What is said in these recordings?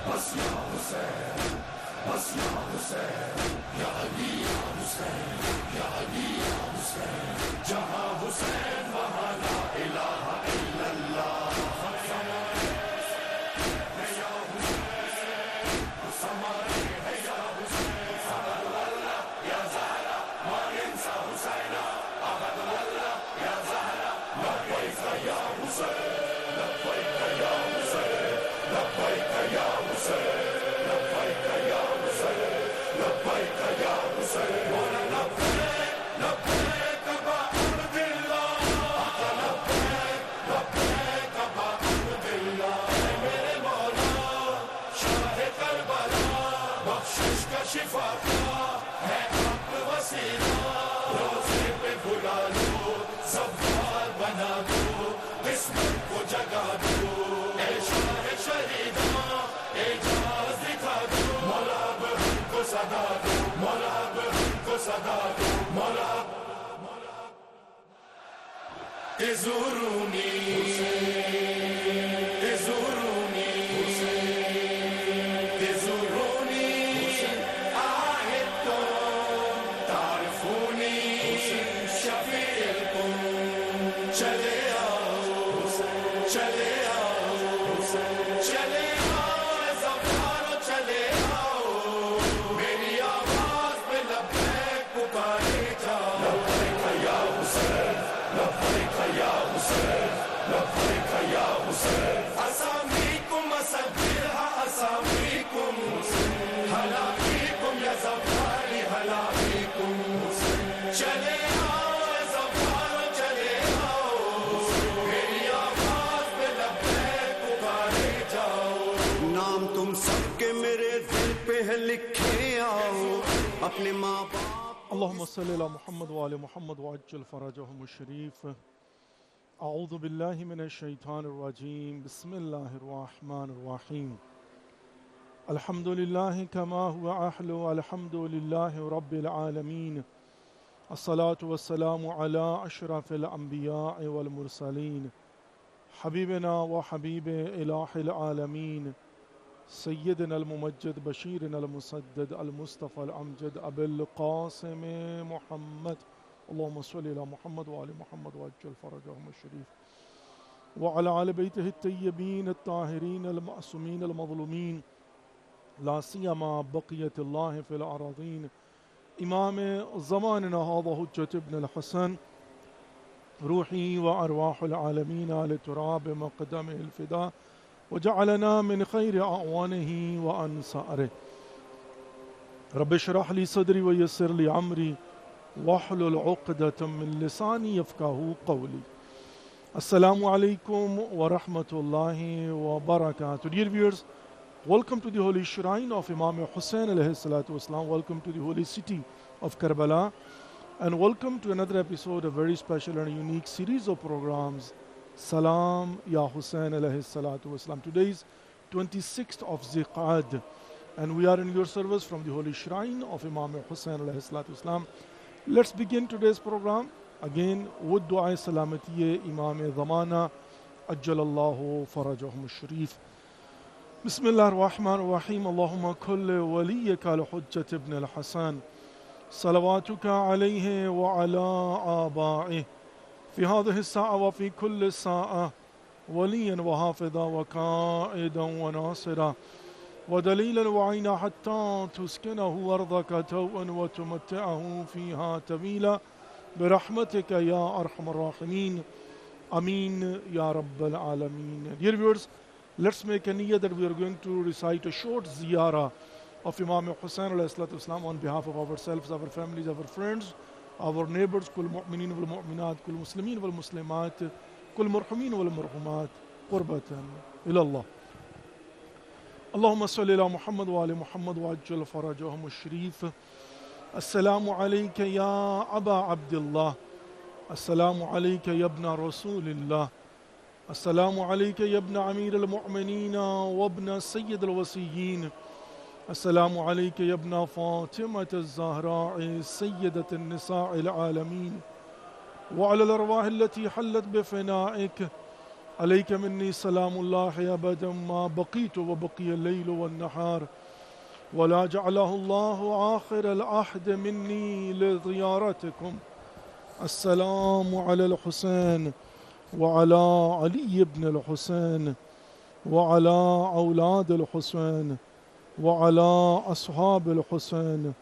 بس یا حسین، بس یا حسین، یا علی یا حسین، یا علی یا حسین، جہاں حسین وہاں لا الہ الا اللہ، شفا ہے آپ وسیلہ، روزے پہ بلا لو، زوال بنا دو، قسمت کو جگا دو، اے شاہ شہیداں اعجاز دکھا دو، مولا اب ہم کو صدا دو، مولا اب ہم کو صدا دو، مولا تزورونی تزورونی تزورونی چلے آؤ چلے آؤ چلے آؤ زفارو چلے آؤ، میری آواز پہ لبیک پکارے جاؤ، لبیک یا حسین، لبیک یا حسین، لبیک یا حسین، اسامیکم اسبرها اسامیکم، حلامیکم یا زفاری حلامیکم، چلے لکھے آؤ اپنے ماں باپ۔ اللہم صلی علی محمد وآل محمد وعجل فرجہم الشریف۔ اعوذ باللہ من الشیطان الرجیم، بسم اللہ الرحمن الرحیم۔ الحمدللہ کما هو اہل، الحمدللہ رب العالمین، الصلاة والسلام علی اشرف الانبیاء والمرسلین، حبیبنا و حبیب الہ العالمین، سیدنا الممجد بشیرنا المسدد المصطفى الامجد ابی القاسم محمد، اللهم صل علی محمد وآل محمد وعجل فرجهم الشریف وعلى آل بیتہ الطیبین الطاہرین المعصومین المظلومین، لا سیما بقیت اللہ فی الارضین، امام زماننا هذا حجة ابن الحسن، روحی وارواح العالمین آل تراب مقدمه الفداء، وجعلنا من خیر اعوانه وانصاره، رب اشرح لي صدری ویسر لي عمری واحلل عقدة من لسانی یفقهوا قولی۔ السلام علیکم ورحمۃ اللہ وبرکاتہ۔ Dear viewers, welcome to the holy shrine of Imam Hussain alayhi salatu wasalam, welcome to the holy city of Karbala, and welcome to another episode, a very special and unique series of programs, Salam Ya Hussain alayhi salatu wasalam. Today is 26th of Ziqad, and we are in your service from the holy shrine of Imam Hussain alayhi salatu wasalam. Let's begin today's program again with dua salamati Imam Zamana ajjalallahu farajahum al-sharif. Bismillah ar-Rahman ar-Rahim. Allahumma kulli waliyika al-Hujjat ibn al-Hasan, salawatuka alayhi wa ala aba'ih في هذه الساعة وفي كل ساعة، وليا وحافظا وقائدا وناصرا ودليلا وعينا، حتى تسكنه أرضك توءا وتمتعه فيها طويلا برحمتك يا أرحم الراحمين، Ameen Ya Rabbal Alameen. Dear viewers, let's make a niyyah that we are going to recite a short ziyarah of Imam Hussain alayhi salatu wasalam on behalf of ourselves, our families, our friends, our neighbors, كل مؤمنين والمؤمنات، كل مسلمين والمسلمات، كل مرحومين والمرحومات، قربة إلى الله. اللهم صل على محمد وآل محمد وعجل فرجهم الشريف. السلام عليك يا أبا عبد الله، السلام عليك يا ابن رسول الله، السلام عليك يا ابن أمير المؤمنين وابن سيد الوصيين، السلام عليك يا ابن فاطمة الزهراء سيدة النساء العالمين، وعلى الأرواح التي حلت بفنائك، عليك مني سلام الله أبدا ما بقيت وبقي الليل والنهار ولا جعله الله آخر العهد مني لزيارتكم. السلام على الحسين وعلى علي بن الحسين وعلى أولاد الحسين وعلى أصحاب الحسين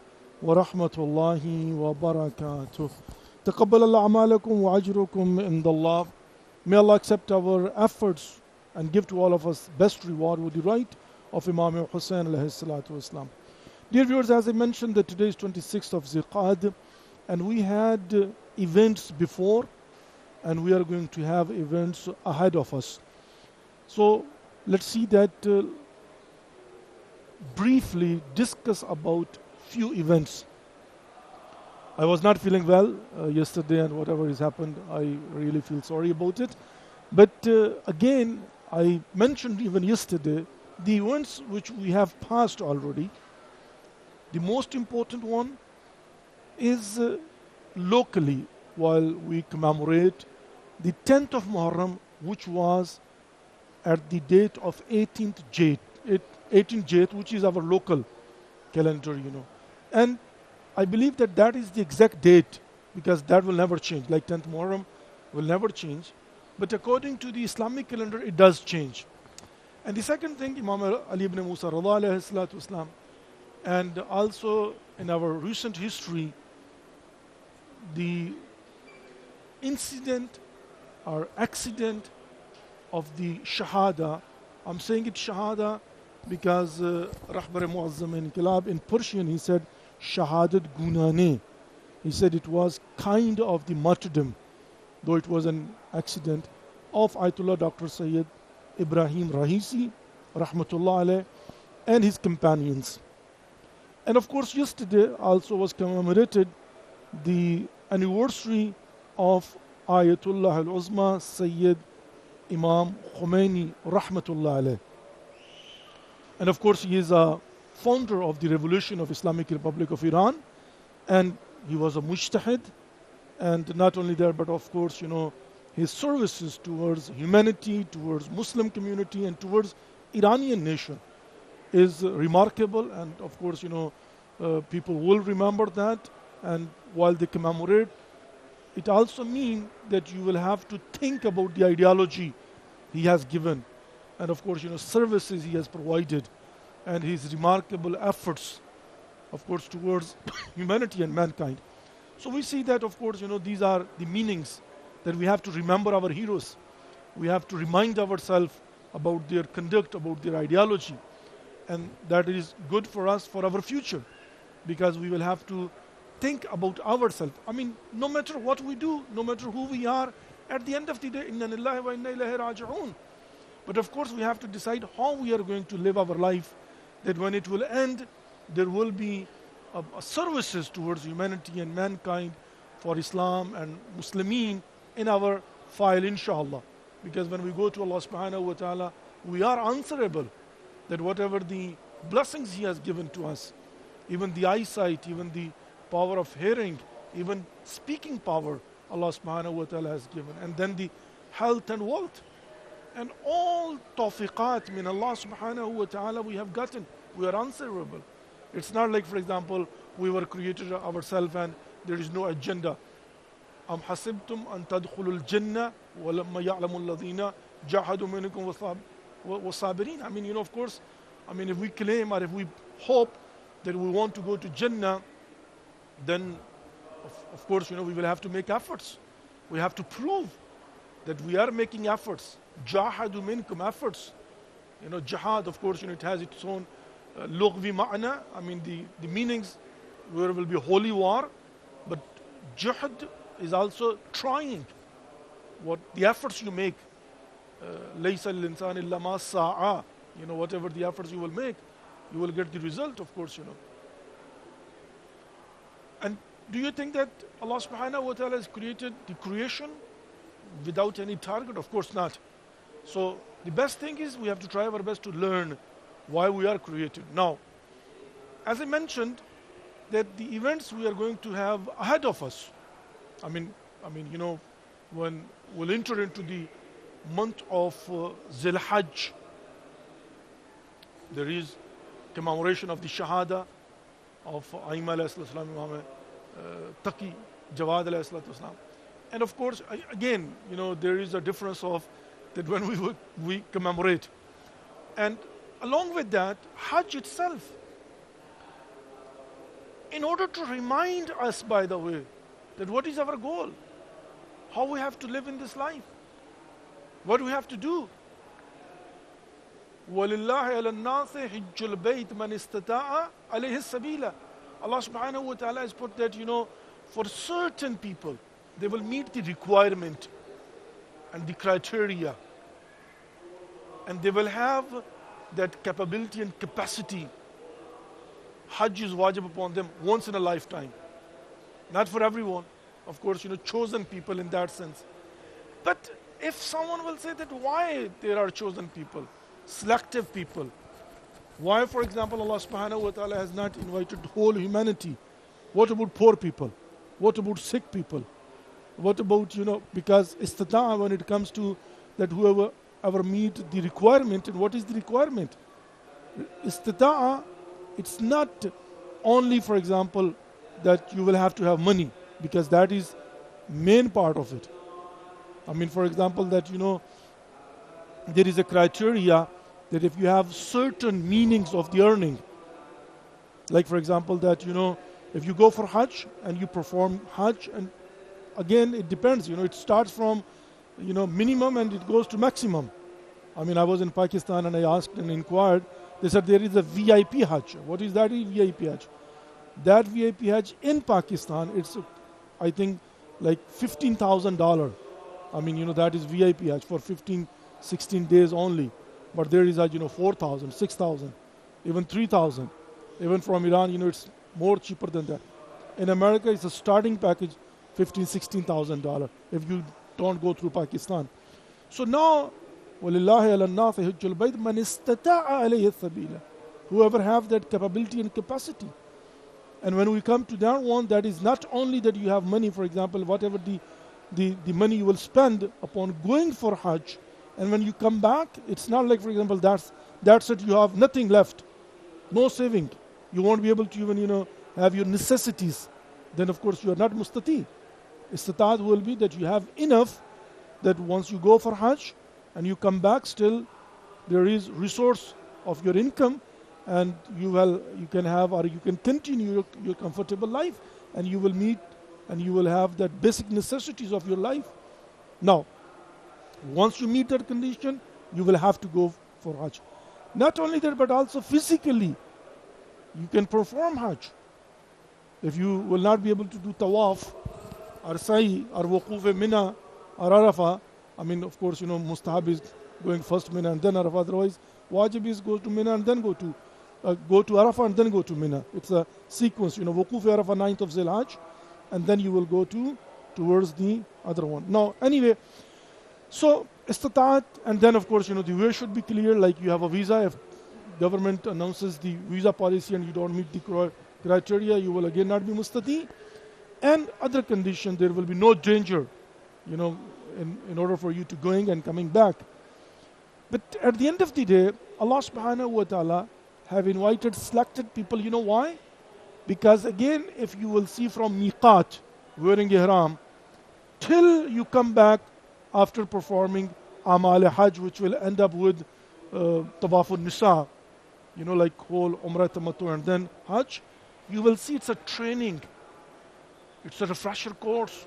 ورحمة الله وبركاته. تقبل الله أعمالكم وأجركم عند الله. May Allah accept our efforts and give to all of us best reward with the right of Imam Hussain alayhi salatu wasalam. Dear viewers, as I mentioned that today is 26th of Zilqa'ad and we had events before and we are going to have events ahead of us. So let's see that briefly discuss about few events. I was not feeling well yesterday and whatever has happened, I really feel sorry about it. But again, I mentioned even yesterday the events which we have passed already. The most important one is locally while we commemorate the 10th of Muharram, which was at the date of 18th Jait, which is our local calendar, And I believe that that is the exact date because that will never change. Like 10th Muharram will never change. But according to the Islamic calendar, it does change. And the second thing, Imam Ali ibn Musa Rada alayhi salatu wasalam, and also in our recent history, the incident or accident of the Shahada. I'm saying it Shahada because Rahbar Muazzam Inqilab in Persian, he said, Shahadat Gunane. He said it was kind of the martyrdom, though it was an accident, of Ayatollah Dr. Sayyid Ibrahim Rahisi, Rahmatullah alayh, and his companions. And of course, yesterday also was commemorated the anniversary of Ayatollah al-Uzma Sayyid Imam Khomeini, Rahmatullah alayh. And of course, he is a founder of the Revolution of Islamic Republic of Iran, and he was a mujtahid, and not only that, but of course, his services towards humanity, towards Muslim community, and towards Iranian nation is remarkable, and of course, people will remember that, and while they commemorate, it also means that you will have to think about the ideology he has given, and of course, services he has provided, and his remarkable efforts, of course, towards humanity and mankind. So we see that, of course, these are the meanings that we have to remember our heroes. We have to remind ourselves about their conduct, about their ideology, and that is good for us for our future, because we will have to think about ourselves. I mean, no matter what we do, no matter who we are, at the end of the day, inna lillahi wa inna ilayhi raji'un. But of course, we have to decide how we are going to live our life, that when it will end, there will be services towards humanity and mankind for Islam and Muslimin in our file, inshallah. Because when we go to Allah subhanahu wa ta'ala, we are answerable that whatever the blessings He has given to us, even the eyesight, even the power of hearing, even speaking power, Allah subhanahu wa ta'ala has given. And then the health and wealth. And all tawfiqat min Allah subhanahu wa ta'ala we have gotten. We are answerable. It's not like, for example, we were created ourselves and there is no agenda. أم حسبتم أن تدخلوا الجنة ولما يعلم الذين جاهدوا منكم والصابرين. I mean, of course, if we claim or if we hope that we want to go to Jannah, then of course, we will have to make efforts. We have to prove that we are making efforts. Jahadu minkum, efforts. Jihad, of course, it has its own lughwi ma'na. The meanings, where will be holy war, but jihad is also trying. What the efforts you make, laysa lil-insani illa ma sa'a. Whatever the efforts you will make, you will get the result, of course, And do you think that Allah subhanahu wa ta'ala has created the creation without any target? Of course not. So the best thing is we have to try our best to learn why we are created. Now, as I mentioned, that the events we are going to have ahead of us, when we'll enter into the month of Zil Hajj, there is commemoration of the Shahada of Aima alayhi salam, Imam Taqi, Jawad alayhi salam. And of course, again, there is a difference of that when we commemorate. And along with that, Hajj itself, in order to remind us, by the way, that what is our goal, how we have to live in this life, what we have to do. وَلِلَّهِ عَلَى النَّاسِ حِجُّ الْبَيْتِ مَنِ اسْتَطَاعَ عَلَيْهِ السَّبِيلَ. Allah subhanahu wa ta'ala has put that, for certain people, they will meet the requirement and the criteria, and they will have that capability and capacity. Hajj is wajib upon them once in a lifetime. Not for everyone. Of course, chosen people in that sense. But if someone will say that why there are chosen people, selective people, why, for example, Allah subhanahu wa ta'ala has not invited whole humanity? What about poor people? What about sick people? What about, because istita'a, when it comes to that whoever ever meet the requirement, and what is the requirement? Istita'a, it's not only, for example, that you will have to have money, because that is main part of it. I mean, for example, that, there is a criteria that if you have certain meanings of the earning, like for example that, if you go for Hajj and you perform Hajj, and again, it depends, it starts from, minimum and it goes to maximum. I mean, I was in Pakistan and I asked and inquired, they said there is a VIP Hajj. What is that VIP Hajj? That VIP Hajj in Pakistan, it's, I think, like $15,000. I mean, that is VIP Hajj for 15, 16 days only. But there is a, 4,000, 6,000, even 3,000. Even from Iran, it's more cheaper than that. In America, it's a starting package, $15,000, $16,000 if you don't go through Pakistan. So now, وَلِلَّهِ عَلَى النَّاسِ حِجُّ الْبَيْتِ مَنِ اسْتَطَاعَ عَلَيْهِ السَّبِيلَ. Whoever have that capability and capacity. And when we come to that one, that is not only that you have money, for example, whatever the money you will spend upon going for Hajj, and when you come back, it's not like, for example, that's it, you have nothing left, no saving. You won't be able to even, have your necessities. Then, of course, you are not mustati. Istitaat will be that you have enough that once you go for Hajj and you come back, still there is resource of your income, and you can have, or you can continue your comfortable life, and you will meet and you will have that basic necessities of your life. Now, once you meet that condition, you will have to go for Hajj. Not only that, but also physically, you can perform Hajj. If you will not be able to do tawaf, or sa'i, or wuquf Mina, or Arafah, I mean, of course, mustahab is going first Mina and then Arafah. Otherwise, wajib is go to Mina and then go to Arafah and then go to Mina. It's a sequence, wuquf Arafah 9th of Zil Hajj, and then you will go towards the other one. Now, anyway, so istitaat, and then of course, the way should be clear, like you have a visa. If government announces the visa policy and you don't meet the criteria, you will again not be mustati. And other condition, there will be no danger, in order for you to going and coming back. But at the end of the day, Allah subhanahu wa ta'ala have invited selected people. You know why? Because again, if you will see from miqat, wearing ihram, till you come back after performing amal hajj, which will end up with tawafun nisa, like whole umrah tamattu and then hajj, you will see it's a training. It's a refresher course.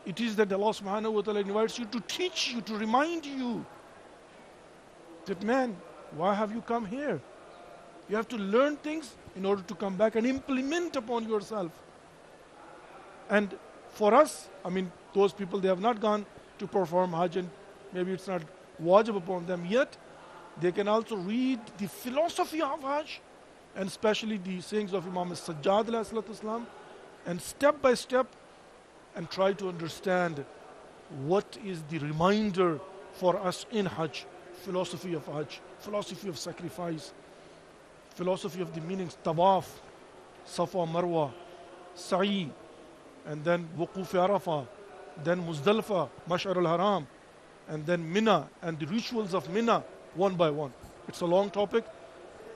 It is that Allah subhanahu wa ta'ala invites you to teach you, to remind you that, man, why have you come here? You have to learn things in order to come back and implement upon yourself. And for us, I mean, those people, they have not gone to perform Hajj, and maybe it's not wajib upon them yet. They can also read the philosophy of Hajj, and especially the sayings of Imam Sajjad alayhi salatu wasalam, and step by step, and try to understand what is the reminder for us in Hajj, philosophy of Hajj, philosophy of sacrifice, philosophy of the meanings, tawaf, Safa, Marwa, Sa'i, and then Wuquf Arafah, then Muzdalfa, Mash'ar al-Haram, and then Mina and the rituals of Mina one by one. It's a long topic.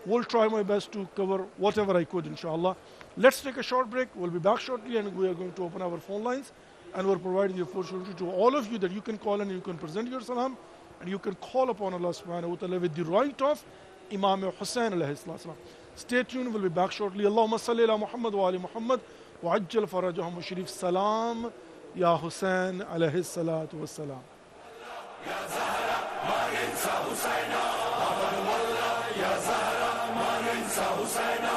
We'll try my best to cover whatever I could, inshallah. Let's take a short break. We'll be back shortly, and we are going to open our phone lines, and we're providing the opportunity to all of you that you can call and you can present your salam, and you can call upon Allah subhanahu wa ta'ala with the right of Imam Hussain alayhi salam. Stay tuned. We'll be back shortly. Allahumma salli ala Muhammad wa ali Muhammad wa ajjal farajahum wa sharif. Salam ya Hussain alayhi salatu wa salam. Ya Zahra ma ninsa Husaina, abar wallah ya Zahra ma ninsa Husaina,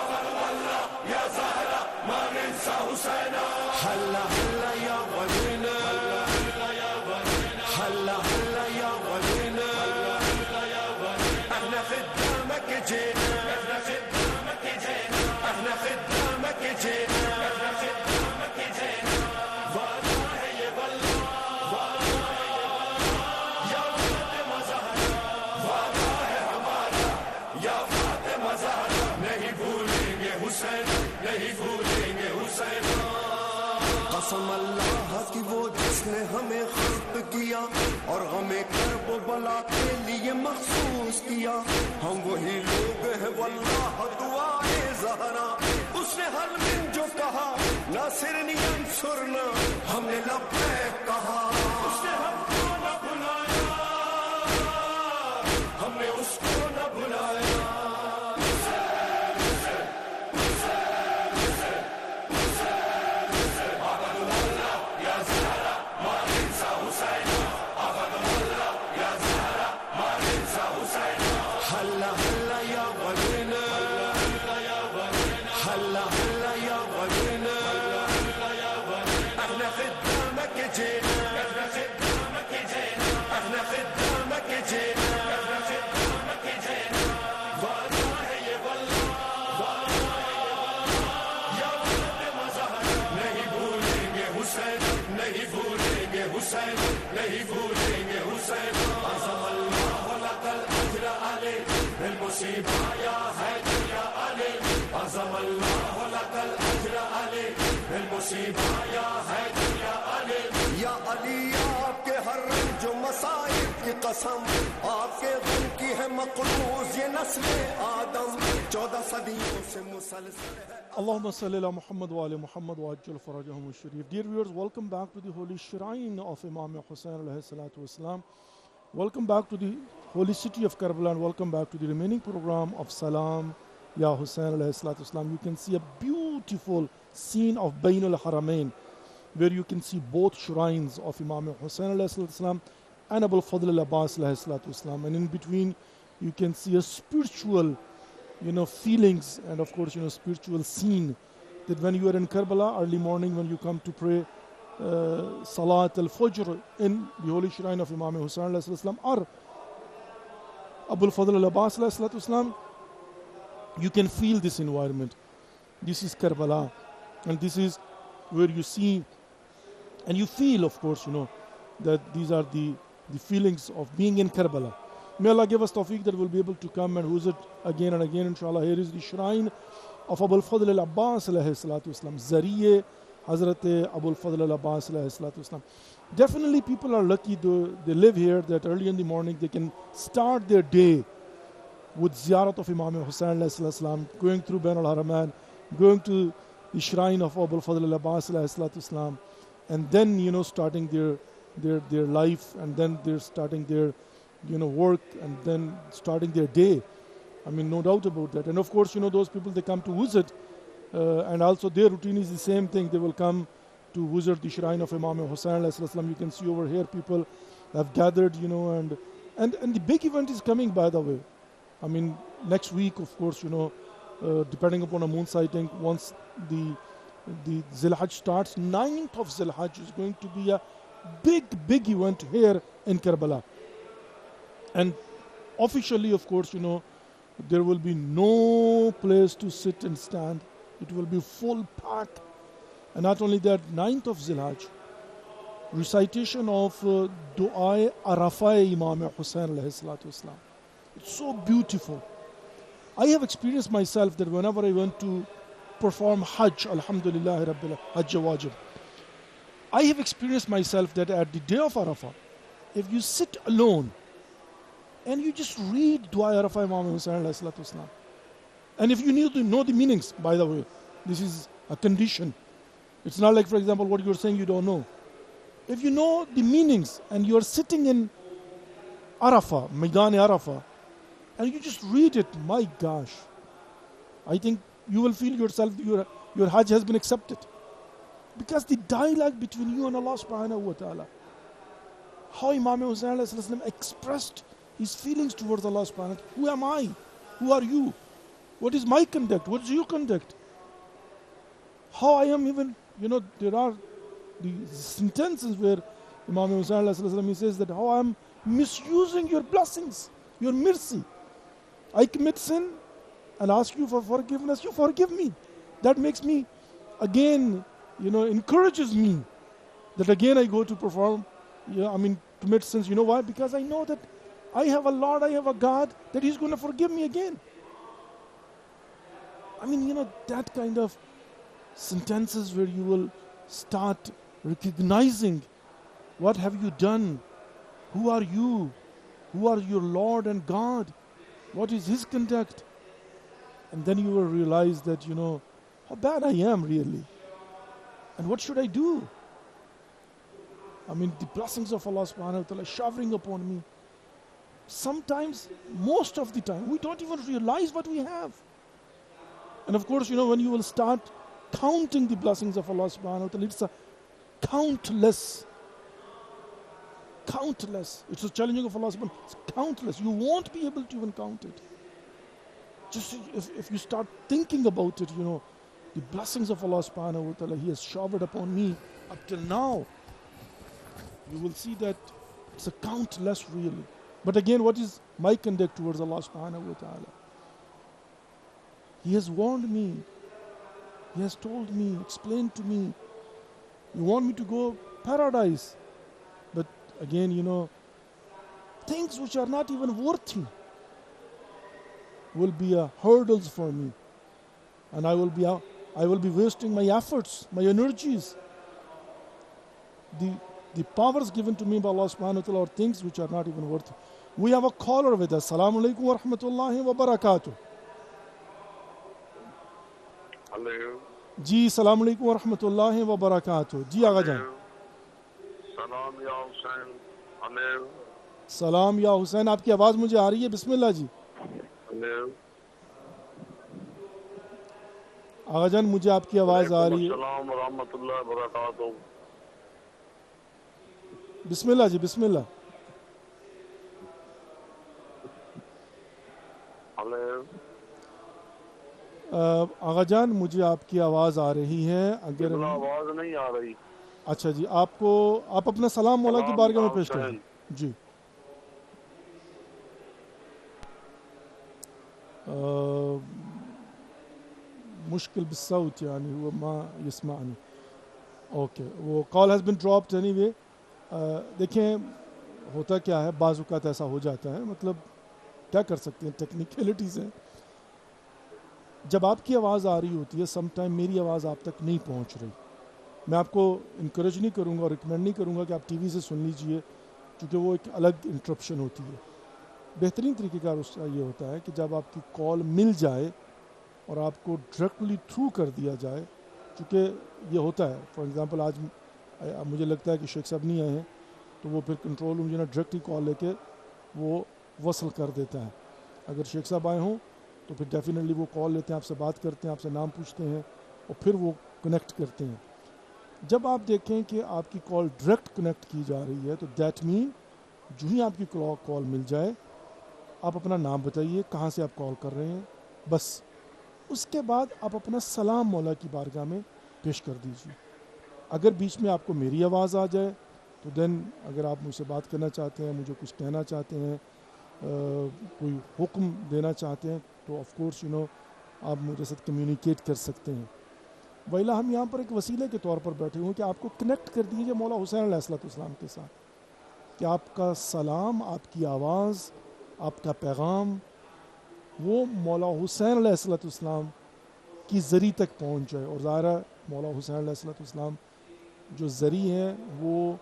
abar wallah ya Zahra ma ninsa Husaina. Halla halla ya walina, halla halla ya walina, halla halla ya walina, halla halla ya walina. Ahna khiddamak jina, ahna khiddamak jina, ahna khiddamak jina, ahna khiddamak jina. Wada hai ye wallah, wada ya Fatima Zahra, wada hai hamara ya Fatima Zahra. Nahi bhulenge Hussain, nahi bhulenge Hussain. قسم اللہ کی وہ جس نے ہمیں خلق کیا اور ہمیں کربلا کے لیے مخصوص کیا. ہم وہی لوگ ہیں واللہ دعائے زہرا. اس نے ہر دن جو کہا ناصرنی انصرنا، ہم نے لبیک کہا. اس نے ہم کو نہ بھلایا، ہم نے اس کو نہ بھلایا. نہیں بھولیں گے حسین. عظم اللہ لک الاجر علی بالمصیبہ یا حیدر یا علی. عظم اللہ لک الاجر علی بالمصیبہ یا حیدر یا علی. یا علی آپ کے ہر رنج و مصائب کی قسم، آپ کے غم کی ہے مقروض یہ نسل آدم. 14 صدیوں سے مسلسل ہے. Allahumma salli ala Muhammad wa ali Muhammad wa ajjal farajahum sharif. Dear viewers, welcome back to the holy shrine of Imam Hussain alayhi salatu wasalam. Welcome back to the holy city of Karbala, and welcome back to the remaining program of Salam Ya Hussain alayhi salatu wasalam. You can see a beautiful scene of Bain al-Haramain, where you can see both shrines of Imam Hussain alayhi salatu wasalam and Abul Fadl al-Abbas alayhi salatu wasalam. And in between, you can see a spiritual feelings and of course, spiritual scene that when you are in Karbala early morning, when you come to pray Salat al-Fajr in the holy shrine of Imam Hussain alayhi salam or Abul Fadl al-Abbas alayhi salam, you can feel this environment. This is Karbala, and this is where you see and you feel, of course, that these are the feelings of being in Karbala. May Allah give us tawfiq that we'll be able to come and visit again and again, inshallah. Here is the shrine of Abul Fadl al-Abbas alayhi salatu wasalam, Zariye Hazrat Abul Fadl al-Abbas alayhi salatu wasalam. Definitely people are lucky they live here, that early in the morning they can start their day with ziyarat of Imam Hussain alayhi salam, going through Bain al-Haramain, going to the shrine of Abul Fadl al-Abbas alayhi salatu wasalam, and then starting their life, and then they're starting their work, and then starting their day. I mean, no doubt about that. And of course, those people, they come to visit, and also their routine is the same thing. They will come to visit the shrine of Imam Hussain alayhi salam. You can see over here people have gathered, and the big event is coming, by the way. I mean, next week, of course, depending upon a moon sighting, once the Zilhajj starts, 9th of Zilhajj is going to be a big event here in Karbala. And officially, of course, there will be no place to sit and stand. It will be full packed. And not only that, 9th of Zilhajj, recitation of Du'a Arafah Imam Hussain alayhi salatu wasalam. It's so beautiful. I have experienced myself that whenever I went to perform Hajj, Alhamdulillah Rabbil Hajj Wajib, I have experienced myself that at the day of Arafah, if you sit alone and you just read Dua Arafa Imam Hussain alayhi salatu wasalam, and if you need to know the meanings, by the way, this is a condition. It's not like, for example, what you're saying you don't know. If you know the meanings and you're sitting in Arafah, Maidan Arafah, and you just read it, my gosh, I think you will feel yourself, your Hajj has been accepted. Because the dialogue between you and Allah subhanahu wa ta'ala, how Imam Hussain alayhi salam expressed his feelings towards Allah subhanahu wa ta'ala. Who am I? Who are you? What is my conduct? What is your conduct? How I am even, there are the sentences where Imam Hussain alayhi salam, he says that how I am misusing your blessings, your mercy. I commit sin and ask you for forgiveness, you forgive me. That makes me, again, encourages me that again I go to perform, commit sins. You know why? Because I know that I have a Lord, I have a God, that He's going to forgive me again. That kind of sentences where you will start recognizing what have you done, who are you, who are your Lord and God, what is His conduct, and then you will realize that how bad I am really, and what should I do? The blessings of Allah subhanahu wa ta'ala showering upon me. Sometimes, most of the time, we don't even realize what we have. And of course, when you will start counting the blessings of Allah subhanahu wa ta'ala, it's a countless. It's a challenging of Allah subhanahu wa ta'ala. It's countless. You won't be able to even count it. Just if you start thinking about it, the blessings of Allah subhanahu wa ta'ala He has showered upon me up till now, you will see that it's a countless really. But again, what is my conduct towards Allah subhanahu wa ta'ala? He has warned me. He has told me, explained to me. You want me to go paradise. But again, things which are not even worthy will be hurdles for me. And I will be wasting my efforts, my energies. The powers given to me by Allah subhanahu wa ta'ala are things which are not even worthy. We have a caller with us. Assalamu alaikum wa rahmatullahi wa barakatuh. Hello. جی السلام علیکم ورحمۃ اللہ وبرکاتہ. جی آغا جان. سلام یا حسین. Hello. سلام یا حسین. آپ کی آواز مجھے آ رہی ہے. بسم اللہ جی. ہلو. آغا جان مجھے آپ کی آواز آ رہی ہے. السلام ورحمۃ اللہ وبرکاتہ. بسم اللہ جی. بسم اللہ. ہلو. آغا جان مجھے آپ کی آواز آ رہی ہے. اگر آواز نہیں آ رہی. اچھا جی. آپ اپنا سلام مولا کی بارگاہ میں پیش کریں. جی. مشکل بالصوت هو ما يسمعني. اوکے. وہ call has been dropped anyway. دیکھیں ہوتا کیا ہے, بعض اوقات ایسا ہو جاتا ہے, مطلب کیا کر سکتے ہیں, ٹیکنیکلٹیز ہیں. جب آپ کی آواز آ رہی ہوتی ہے, سم ٹائم میری آواز آپ تک نہیں پہنچ رہی. میں آپ کو انکریج نہیں کروں گا اور ریکمینڈ نہیں کروں گا کہ آپ ٹی وی سے سن لیجئے, کیونکہ وہ ایک الگ انٹرپشن ہوتی ہے. بہترین طریقہ کار اس کا یہ ہوتا ہے کہ جب آپ کی کال مل جائے اور آپ کو ڈائریکٹلی تھرو کر دیا جائے, چونکہ یہ ہوتا ہے. فار ایگزامپل آج مجھے لگتا ہے کہ شیخ صاحب نہیں آئے ہیں, تو وہ پھر کنٹرول روم جو ہے نا ڈائریکٹلی کال لے کے وہ وصل کر دیتا ہے. اگر شیخ صاحب آئے ہوں تو پھر ڈیفینیٹلی وہ کال لیتے ہیں, آپ سے بات کرتے ہیں, آپ سے نام پوچھتے ہیں اور پھر وہ کنیکٹ کرتے ہیں. جب آپ دیکھیں کہ آپ کی کال ڈائریکٹ کنیکٹ کی جا رہی ہے تو دیٹ مین جو ہی آپ کی کال مل جائے, آپ اپنا نام بتائیے, کہاں سے آپ کال کر رہے ہیں, بس اس کے بعد آپ اپنا سلام مولا کی بارگاہ میں پیش کر دیجیے. اگر بیچ میں آپ کو میری آواز آ جائے تو دین اگر آپ مجھ سے بات کرنا چاہتے ہیں, مجھے کچھ کہنا چاہتے ہیں, کوئی حکم دینا چاہتے ہیں, تو آف کورس آپ مجھے ساتھ کمیونیکیٹ کر سکتے ہیں. ویلا ہم یہاں پر ایک وسیلے کے طور پر بیٹھے ہوئے کہ آپ کو کنیکٹ کر دیجیے مولا حسین علیہ السلام کے ساتھ, کہ آپ کا سلام, آپ کی آواز, آپ کا پیغام وہ مولا حسین علیہ السلام کی ذریعے تک پہنچ جائے. اور ظاہر ہے مولا حسین علیہ السلام جو ذریعے ہیں وہ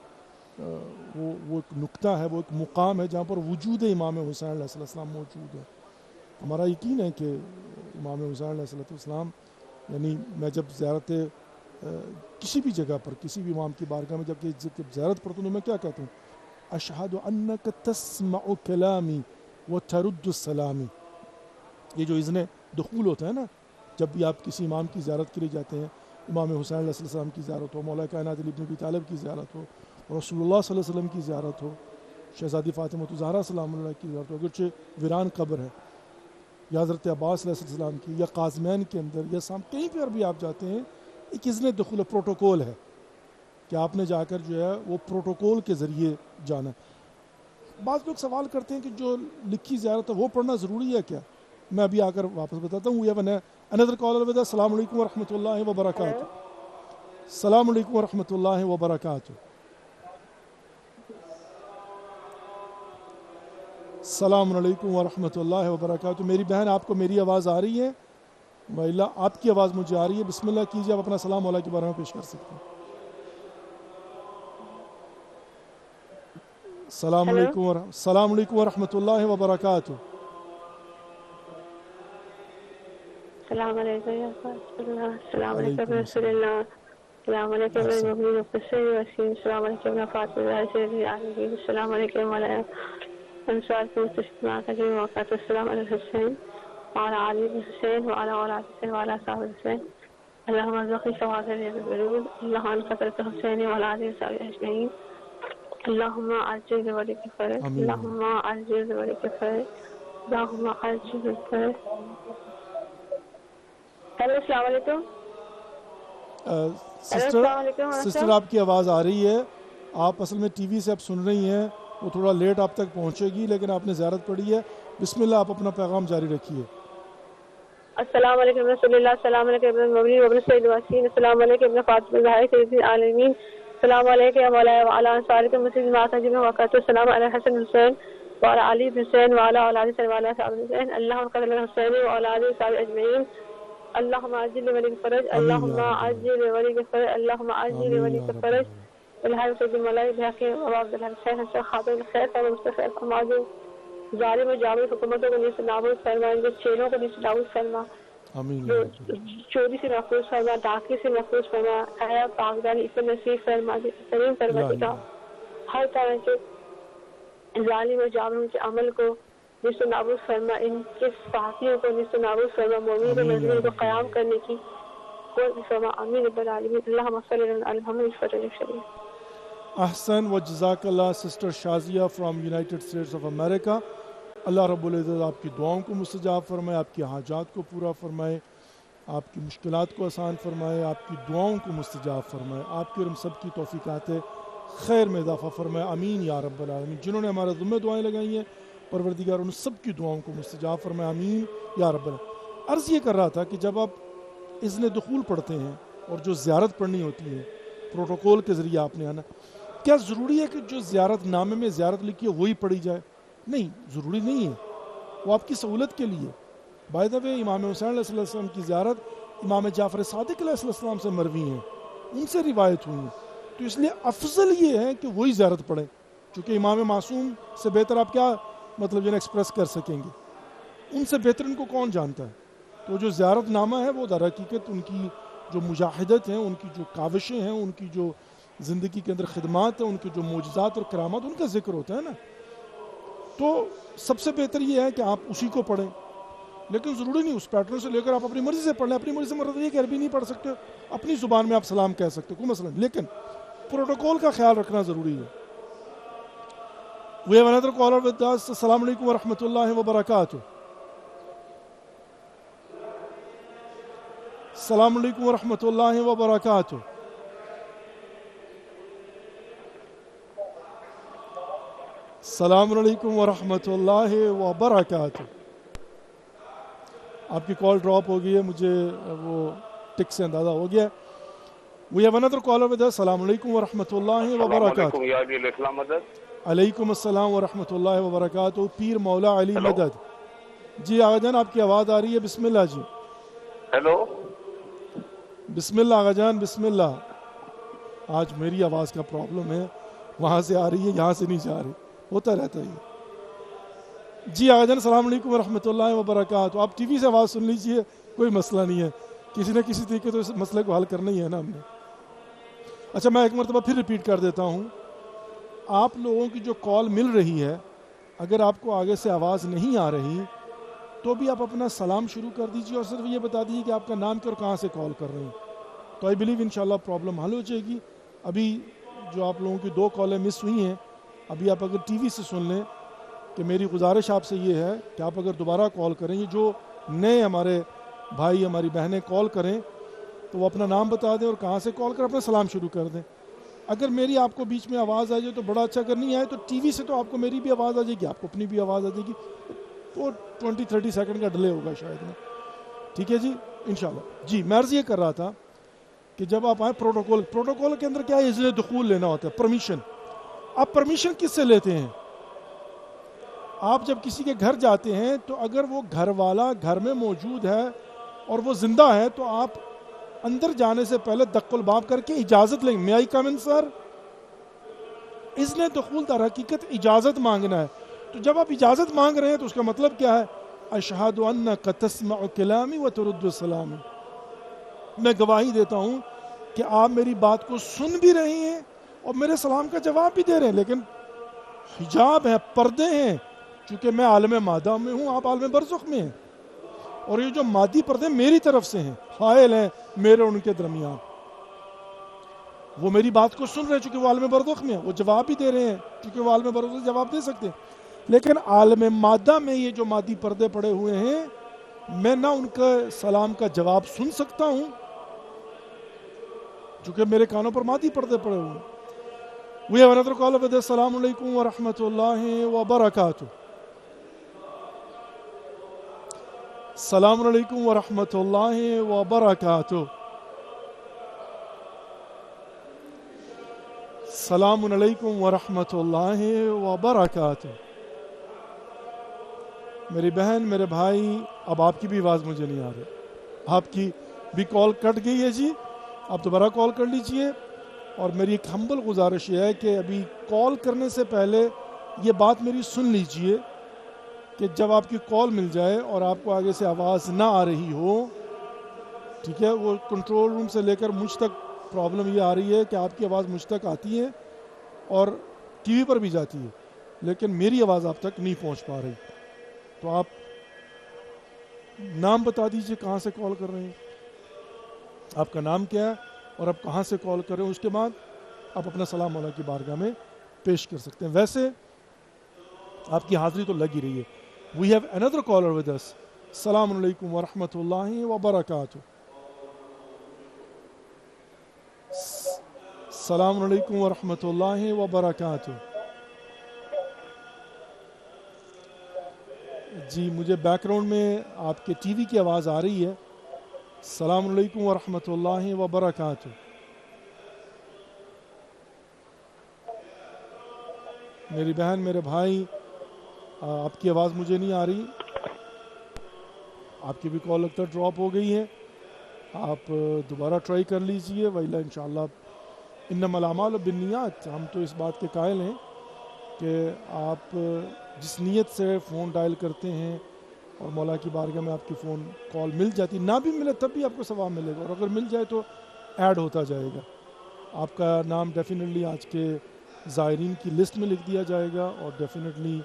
وہ ایک نقطہ ہے، وہ ایک مقام ہے جہاں پر وجود امام حسین علیہ السلام موجود ہے. ہمارا یقین ہے کہ امام حسین علیہ السلام، یعنی میں جب زیارت کسی بھی جگہ پر کسی بھی امام کی بارگاہ میں جب زیارت پڑھتا ہوں میں کیا کہتا ہوں؟ اشہد انک تسمع کلامی و ترد السلامی. یہ جو اذن دخول ہوتا ہے نا، جب بھی آپ کسی امام کی زیارت کے لیے جاتے ہیں، امام حسین علیہ السلام کی زیارت ہو، مولا کائنات علی بن ابی طالب کی زیارت ہو، رسول اللہ صلی اللہ علیہ وسلم کی زیارت ہو، شہزادی فاطمہ الزہرا سلام اللہ کی زیارت ہو، اگرچہ ویران قبر ہے، یا حضرت عباس علیہ السلام کی، یا قازمین کے اندر، یا کہیں پر بھی آپ جاتے ہیں، ایک اذن دخول پروٹوکول ہے کہ آپ نے جا کر جو ہے وہ پروٹوکول کے ذریعے جانا. بعض لوگ سوال کرتے ہیں کہ جو لکھی زیارت ہے وہ پڑھنا ضروری ہے کیا؟ میں ابھی آ کر واپس بتاتا ہوں. اندر کالر ود السلام علیکم ورحمۃ اللہ وبرکاتہ. السلام علیکم ورحمۃ اللہ وبرکاتہ. السلام علیکم ورحمۃ اللہ وبرکاتہ. میری بہن آپ کو میری آواز آ رہی ہے؟ اللہ آپ کی آواز مجھے آ رہی ہے. بسم اللہ کیجیے، آپ اپنا سلام مولا کے بارے میں پیش کر سکتے ہیں. السلام علیکم ورحمۃ اللہ وبرکاتہ. السلام علیکم السلام علیکم رسول اللہ. السلام علیکم المؤمنین والحسین والسین. السلام علیکم فاطمہ العالمین. السلام علیکم انصار المستشفیات کے موقعات. السلام علی الحسین وعلى علی الحسین وعلى اولاد الحسین وعلى اصحاب الحسین. اللهم ارزقني ثواب الورود. اللهم انت قدرت الحسین وعلى علی الصحابہ اجمعین. اللهم عجل بولك فرج. اللهم عجل بولك فرج. اللهم عجل فرج. ہیلو السلام علیکم. سسٹر آپ کی آواز آ رہی ہے. آپ اصل میں ٹی وی سے آپ سن رہی ہیں، وہ تھوڑا لیٹ آپ تک پہنچے گی، لیکن آپ نے زیارت پڑھی ہے. بسم اللہ، آپ اپنا پیغام جاری رکھیے. السلام علیکم رسول اللہ. السلام علیکم ابن المؤمنین وابن سید الواسین. السلام علیکم ابن فاطمہ الزہرا سید العالمین. السلام علیکم وعلى انصار المسلمین معتجب وقت. السلام علی حسن حسین وعلى علی بن حسین وعلى اولاد حسین وعلى اصحاب حسین. اللهم قدر الحسین وعلى علی الصحابہ اجمعین. اللهم عجل ولي فرج. اللهم عجل ولي فرج. اللهم عجل ولي فرج. الحمد سيد الملائكة بحق وعبد الله الحسين حسن خاطر الخير اور مستفید فرما دو. ظالم و جابر حکومتوں کو نیست نابود فرما. ان کے چیلوں کو نیست نابود فرما. چوری سے محفوظ فرما، ڈاکے سے محفوظ فرما. اے پاکداری اس نصیب فرما دے. کریم پروردگار ہر طرح کے ظالم و جابروں کے عمل کو نیست نابود فرما. ان کے ساتھیوں کو نیست نابود فرما. مومنین کے مظلوم کو قیام کرنے کی قوت فرما. آمین رب العالمین. اللہم صلی اللہ علی محمد فتح شریف. احسن و جزاک اللہ sister Shazia from United States of America. اللہ رب العزت آپ کی دعاؤں کو مستجاب فرمائے، آپ کی حاجات کو پورا فرمائے، آپ کی مشکلات کو آسان فرمائے، آپ کی دعاؤں کو مستجاب فرمائے، آپ کی اور ہم سب کی توفیقات خیر میں اضافہ فرمائے. آمین یا رب العالمین. جنہوں نے ہمارے ذمہ دعائیں لگائی ہیں پروردگار ان سب کی دعاؤں کو مستجاب فرمائے. آمین یا رب العالمین. عرض یہ کر رہا تھا کہ جب آپ اذن دخول پڑھتے ہیں اور جو زیارت پڑھنی ہوتی ہے پروٹوکول کے ذریعے آپ نے آنا، کیا ضروری ہے کہ جو زیارت نامے میں زیارت لکھی ہے وہی پڑھی جائے؟ نہیں، ضروری نہیں ہے. وہ آپ کی سہولت کے لیے. بائی دا وے امام حسین علیہ السلام کی زیارت امام جعفر صادق علیہ السلام سے مروی ہیں، ان سے روایت ہوئی ہیں، تو اس لیے افضل یہ ہے کہ وہی زیارت پڑھیں، چونکہ امام معصوم سے بہتر آپ کیا مطلب ایکسپریس کر سکیں گے، ان سے بہتر ان کو کون جانتا ہے. تو جو زیارت نامہ ہے وہ در حقیقت ان کی جو مجاہدت ہیں، ان کی جو کاوشیں ہیں، ان کی جو زندگی کے اندر خدمات ہیں، ان کے جو معجزات اور کرامات، ان کا ذکر ہوتا ہے نا. تو سب سے بہتر یہ ہے کہ آپ اسی کو پڑھیں، لیکن ضروری نہیں اس پیٹرن سے لے کر آپ اپنی مرضی سے پڑھ لیں. اپنی مرضی سے مرضی یہ کہ عربی نہیں پڑھ سکتے، اپنی زبان میں آپ سلام کہہ سکتے، کوئی مسئلہ نہیں، لیکن پروٹوکول کا خیال رکھنا ضروری ہے. We have another caller with us. السلام علیکم ورحمۃ اللہ وبرکاتہ. السلام علیکم ورحمۃ اللہ وبرکاتہ. السلام علیکم ورحمۃ اللہ وبرکاتہ. آپ کی کال ڈراپ ہو گئی ہے، مجھے وہ ٹک سے اندازہ ہو گیا. We have another caller with us. السلام علیکم ورحمۃ اللہ وبرکاتہ. علیکم السلام ورحمۃ اللہ وبرکاتہ. پیر مولا علی مدد. جی آغا جان آپ کی آواز آ رہی ہے. بسم اللہ جی. ہیلو. بسم اللہ آغا جان، بسم اللہ. آج میری آواز کا پرابلم ہے، وہاں سے آ رہی ہے یہاں سے نہیں جا رہی, ہوتا رہتا ہے. جی آغا جان السلام علیکم ورحمۃ اللہ وبرکاتہ. آپ ٹی وی سے آواز سن لیجیے, کوئی مسئلہ نہیں ہے, کسی نہ کسی طریقے تو اس مسئلے کو حل کرنا ہی ہے نا ہم نے. اچھا میں ایک مرتبہ پھر ریپیٹ کر دیتا ہوں, آپ لوگوں کی جو کال مل رہی ہے اگر آپ کو آگے سے آواز نہیں آ رہی تو بھی آپ اپنا سلام شروع کر دیجیے اور صرف یہ بتا دیجیے کہ آپ کا نام کیا اور کہاں سے کال کر رہے ہیں, تو آئی بلیو انشاءاللہ پرابلم حل ہو جائے گی. ابھی جو آپ لوگوں کی 2 کالیں مس ہوئی ہیں, ابھی آپ اگر ٹی وی سے سن لیں کہ میری گزارش آپ سے یہ ہے کہ آپ اگر دوبارہ کال کریں, یہ جو نئے ہمارے بھائی ہماری بہنیں کال کریں تو وہ اپنا نام بتا دیں اور کہاں سے کال کر اپنا سلام شروع کر دیں. اگر میری آپ کو بیچ میں آواز آ جائے تو بڑا اچھا, اگر نہیں آئے تو ٹی وی سے تو آپ کو میری بھی آواز آ جائے گی, آپ کو اپنی بھی آواز آ جائے گی, تو 20-30 سیکنڈ کا ڈیلے ہوگا شاید میں. ٹھیک ہے جی انشاءاللہ. جی میں عرض یہ کر رہا تھا کہ جب آپ آئیں پروٹوکول کے اندر کیا ہے, اذن دخول لینا ہوتا ہے, پرمیشن. آپ پرمیشن کس سے لیتے ہیں؟ آپ جب کسی کے گھر جاتے ہیں تو اگر وہ گھر والا گھر میں موجود ہے اور وہ زندہ ہے تو آپ اندر جانے سے پہلے دق الباب کر کے اجازت لیں گے, may I come in sir. اذن دخول در حقیقت اجازت مانگنا ہے. تو جب آپ اجازت مانگ رہے ہیں تو اس کا مطلب کیا ہے؟ اشہد انک تسمع کلامی وترد السلام, میں گواہی دیتا ہوں کہ آپ میری بات کو سن بھی رہے ہیں اور میرے سلام کا جواب بھی دے رہے ہیں, لیکن حجاب ہے, پردے ہیں, چونکہ میں عالم مادہ میں ہوں, آپ عالم برزخ میں ہیں, اور یہ جو مادی پردے میری طرف سے ہیں, حائل ہیں میرے اور ان کے درمیان. وہ میری بات کو سن رہے ہیں چونکہ وہ عالم برزخ میں ہیں, وہ جواب بھی دے رہے ہیں چونکہ وہ عالم برزخ سے جواب دے سکتے ہیں, لیکن عالم مادہ میں یہ جو مادی پردے پڑے ہوئے ہیں, میں نہ ان کا سلام کا جواب سن سکتا ہوں چونکہ میرے کانوں پر مادی پردے پڑے ہوئے ہیں. We have another call with السلام علیکم ورحمۃ اللہ وبرکاتہ. السلام علیکم ورحمۃ اللہ وبرکاتہ. السلام علیکم ورحمۃ اللہ وبرکاتہ. میری بہن میرے بھائی, اب آپ کی بھی آواز مجھے نہیں آ رہی, آپ کی بھی کال کٹ گئی ہے جی, آپ دوبارہ کال کر لیجئے. اور میری ایک ہمبل گزارش یہ ہے کہ ابھی کال کرنے سے پہلے یہ بات میری سن لیجئے کہ جب آپ کی کال مل جائے اور آپ کو آگے سے آواز نہ آ رہی ہو, ٹھیک ہے, وہ کنٹرول روم سے لے کر مجھ تک پرابلم یہ آ رہی ہے کہ آپ کی آواز مجھ تک آتی ہے اور ٹی وی پر بھی جاتی ہے, لیکن میری آواز آپ تک نہیں پہنچ پا رہی. تو آپ نام بتا دیجئے کہاں سے کال کر رہے ہیں, آپ کا نام کیا ہے اور آپ کہاں سے کال کر رہے ہیں, اس کے بعد آپ اپنا سلام مولا کی بارگاہ میں پیش کر سکتے ہیں. ویسے آپ کی حاضری تو لگ ہی رہی ہے. We have another caller with us. السلام علیکم ورحمۃ اللہ وبرکاتہ. السلام علیکم ورحمۃ اللہ وبرکاتہ. جی مجھے بیک گراؤنڈ میں آپ کے ٹی وی کی آواز آ رہی ہے. السلام علیکم ورحمۃ اللہ وبرکاتہ. میری بہن میرے بھائی, آپ کی آواز مجھے نہیں آ رہی, آپ کی بھی کال لگتا ہے ڈراپ ہو گئی ہے. آپ دوبارہ ٹرائی کر لیجئے, وَإِلَّا انشاءاللہ انما الاعمال بالنیات. ہم تو اس بات کے قائل ہیں کہ آپ جس نیت سے فون ڈائل کرتے ہیں اور مولا کی بارگاہ میں آپ کی فون کال مل جاتی, نہ بھی ملے تب بھی آپ کو ثواب ملے گا, اور اگر مل جائے تو ایڈ ہوتا جائے گا. آپ کا نام ڈیفینیٹلی آج کے زائرین کی لسٹ میں لکھ دیا جائے گا, اور ڈیفینیٹلی